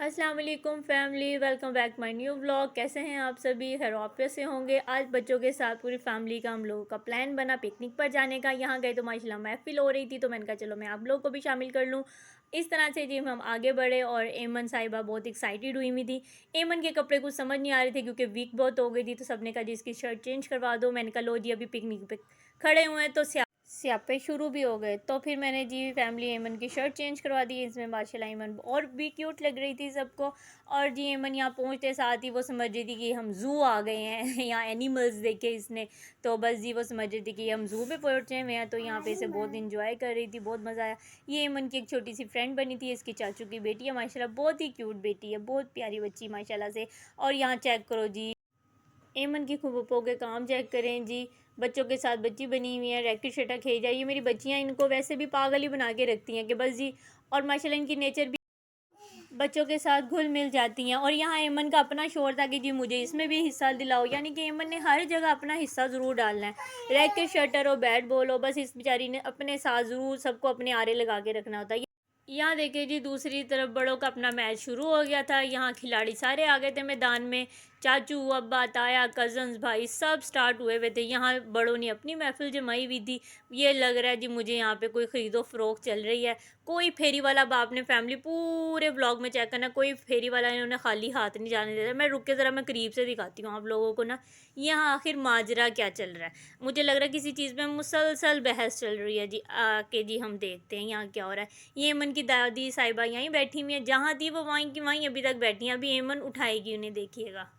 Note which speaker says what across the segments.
Speaker 1: अस्सलाम वालेकुम family, welcome back my new vlog. कैसे हैं आप सभी? खैरियत से होंगे। आज बच्चों के साथ पूरी फैमिली का हम लोगों का प्लान बना पिकनिक पर जाने का। यहाँ गए तो माशाल्लाह महफिल हो रही थी, तो मैंने कहा चलो मैं आप लोगों को भी शामिल कर लूँ। इस तरह से जी हम आगे बढ़े और एमन साहिबा बहुत एक्साइटेड हुई हुई थी। एमन के कपड़े कुछ समझ नहीं आ रहे थे क्योंकि वीक बहुत हो गई थी, तो सबने कहा जी इसकी शर्ट चेंज करवा दो। मैंने कहा लो जी अभी पिकनिक पे खड़े हुए हैं तो स्यापे शुरू भी हो गए। तो फिर मैंने जी फैमिली एमन की शर्ट चेंज करवा दी। इसमें माशाल्लाह एमन और भी क्यूट लग रही थी सबको। और जी एमन यहाँ पहुँचते साथ ही वो समझ रही थी कि हम ज़ू आ गए हैं यहाँ एनिमल्स देखे इसने। तो बस जी वो समझ रही थी कि हम ज़ू पे पहुँचे हुए हैं, तो यहाँ पे इसे बहुत इंजॉय कर रही थी, बहुत मज़ा आया। ये एमन की एक छोटी सी फ्रेंड बनी थी, इसकी चाचू की बेटी है, माशाल्लाह बहुत ही क्यूट बेटी है, बहुत प्यारी बच्ची माशाल्लाह से। और यहाँ चेक करो जी एमन की खूबों के काम चेक करें जी। बच्चों के साथ बच्ची बनी हुई है, रैकेट शटा खेल जाए। ये मेरी बच्चियाँ इनको वैसे भी पागल ही बना के रखती हैं कि बस जी। और माशाल्लाह इनकी नेचर भी बच्चों के साथ घुल मिल जाती हैं। और यहाँ एमन का अपना शोर था कि जी मुझे इसमें भी हिस्सा दिलाओ, यानी कि एमन ने हर जगह अपना हिस्सा ज़रूर डालना है। रैकेट शटर हो, बैट बॉल हो, बस इस बेचारी ने अपने साथ ज़रूर सबको अपने आरे लगा के रखना होता है। यहाँ देखिए जी दूसरी तरफ बड़ों का अपना मैच शुरू हो गया था। यहाँ खिलाड़ी सारे आ गए थे मैदान में। चाचू, अब्बा, ताया, कज़न्स, भाई सब स्टार्ट हुए हुए थे। यहाँ बड़ों ने अपनी महफिल जमाई हुई थी। ये लग रहा है जी मुझे यहाँ पे कोई ख़रीदो फ़रोख्त चल रही है। कोई फेरी वाला बाप ने फैमिली पूरे ब्लॉग में चेक करना, कोई फेरी वाला इन्होंने खाली हाथ नहीं जाने देता। मैं रुक के ज़रा मैं करीब से दिखाती हूँ आप लोगों को ना, यहाँ आखिर माजरा क्या चल रहा है। मुझे लग रहा है किसी चीज़ में मुसलसल बहस चल रही है जी। आके जी हम देखते हैं यहाँ क्या हो रहा है। ये एमन की दादी साहिबा यहीं बैठी हुई है, जहाँ थी वो वहीं की वहीं अभी तक बैठी हैं। अभी एमन उठाएगी उन्हें, देखिएगा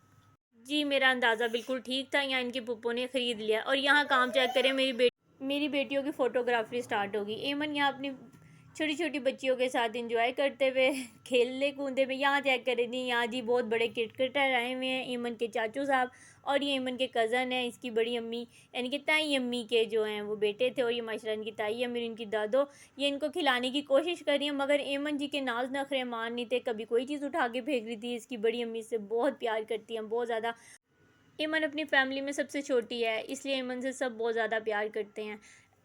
Speaker 1: जी। मेरा अंदाज़ा बिल्कुल ठीक था, यहाँ इनके पुप्पो ने ख़रीद लिया। और यहाँ काम चेक करें, मेरी बेटियों की फ़ोटोग्राफी स्टार्ट होगी। एमन यहाँ अपनी छोटी छोटी बच्चियों के साथ इंजॉय करते हुए खेलने कूदे हुए। यहाँ चेक करें जी, यहाँ जी बहुत बड़े क्रिकेटर आए हुए हैं, एमन के चाचू साहब। और ये एमन के कज़न है, इसकी बड़ी अम्मी यानी कि ताई अम्मी के जो हैं वो बेटे थे। और ये माशाल्लाह इनकी ताई अम्मी, इनकी दादो, ये इनको खिलाने की कोशिश कर रही है, मगर एमन जी के नाज नखरे मान नहीं थे। कभी कोई चीज़ उठा के फेंक रही थी। इसकी बड़ी अम्मी से बहुत प्यार करती हैं, बहुत ज़्यादा। एमन अपनी फ़ैमिली में सबसे छोटी है, इसलिए एमन से सब बहुत ज़्यादा प्यार करते हैं।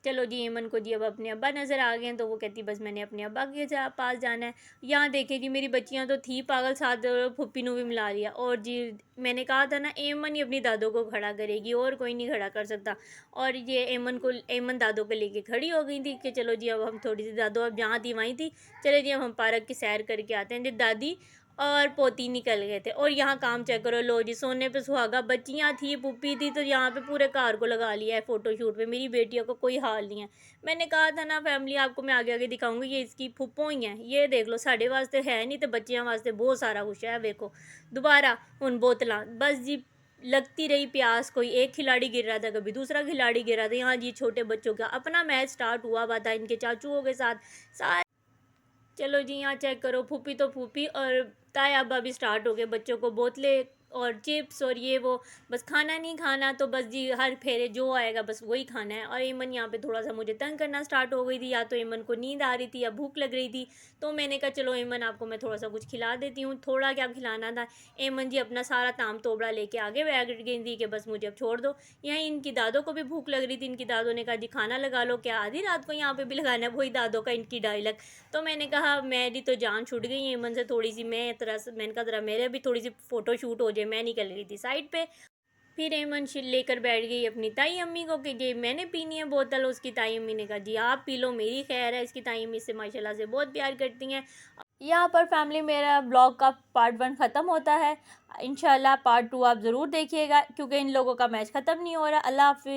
Speaker 1: चलो जी एमन को जी अब अपने अब्बा नज़र आ गए हैं, तो वो कहती बस मैंने अपने अब्बा के पास जाना है। यहाँ देखें जी मेरी बच्चियाँ तो थी पागल, साथ फुप्पी ने भी मिला लिया। और जी मैंने कहा था ना एमन ही अपनी दादों को खड़ा करेगी, और कोई नहीं खड़ा कर सकता। और ये एमन दादों को लेके खड़ी हो गई थी कि चलो जी अब हम थोड़ी सी दादो अब जहाँ थी वहीं थी, चलो जी अब हम पार्क की सैर करके आते हैं। जी दादी और पोती निकल गए थे। और यहाँ काम चेक करो, लो जी सोने पे सुहागा, बच्चियाँ थी, पुप्पी थी, तो यहाँ पे पूरे कार को लगा लिया है फ़ोटोशूट पे। मेरी बेटियों को कोई हाल नहीं है। मैंने कहा था ना फैमिली आपको मैं आगे आगे दिखाऊंगी, ये इसकी फुप्पो ही हैं। ये देख लो साढ़े वास्ते है नहीं, तो बच्चियाँ वास्ते बहुत सारा कुछ है। देखो दोबारा उन बोतलां बस जी लगती रही प्यास। कोई एक खिलाड़ी गिर रहा था, कभी दूसरा खिलाड़ी गिर रहा था। यहाँ जी छोटे बच्चों का अपना मैच स्टार्ट हुआ हुआ था इनके चाचुओं के साथ। चलो जी यहाँ चेक करो, फूफी तो फूफी और ताया अब्बा भी स्टार्ट हो गए। बच्चों को बोतलें और चिप्स और ये वो, बस खाना नहीं खाना, तो बस जी हर फेरे जो आएगा बस वही खाना है। और एमन यहाँ पे थोड़ा सा मुझे तंग करना स्टार्ट हो गई थी, या तो एमन को नींद आ रही थी या भूख लग रही थी। तो मैंने कहा चलो एमन आपको मैं थोड़ा सा कुछ खिला देती हूँ। थोड़ा क्या खिलाना था, एमन जी अपना सारा ताम तोबड़ा लेके आगे बैठ गई थी कि बस मुझे अब छोड़ दो। यहाँ इनकी दादों को भी भूख लग रही थी। इनकी दादों ने कहा जी खाना लगा लो, क्या आधी रात को यहाँ पे भी लगाना है? वही दादों का इनकी डायलॉग। तो मैंने कहा मेरी तो जान छूट गई है एमन से थोड़ी सी। मैंने कहा ज़रा मेरे भी थोड़ी सी फ़ोटो शूट हो जाए। मैं निकल गई थी साइड पे। फिर एमन लेकर बैठ गई अपनी ताई अम्मी को कि जी मैंने पीनी है बोतल। उसकी ताई अम्मी ने कहा जी आप पी लो, मेरी खैर है। इसकी ताई अम्मी से माशाल्लाह से बहुत प्यार करती हैं। यहाँ पर फैमिली मेरा ब्लॉग का पार्ट 1 ख़त्म होता है। इंशाल्लाह पार्ट 2 आप ज़रूर देखिएगा, क्योंकि इन लोगों का मैच ख़त्म नहीं हो रहा। अल्लाह हाफ़िज़।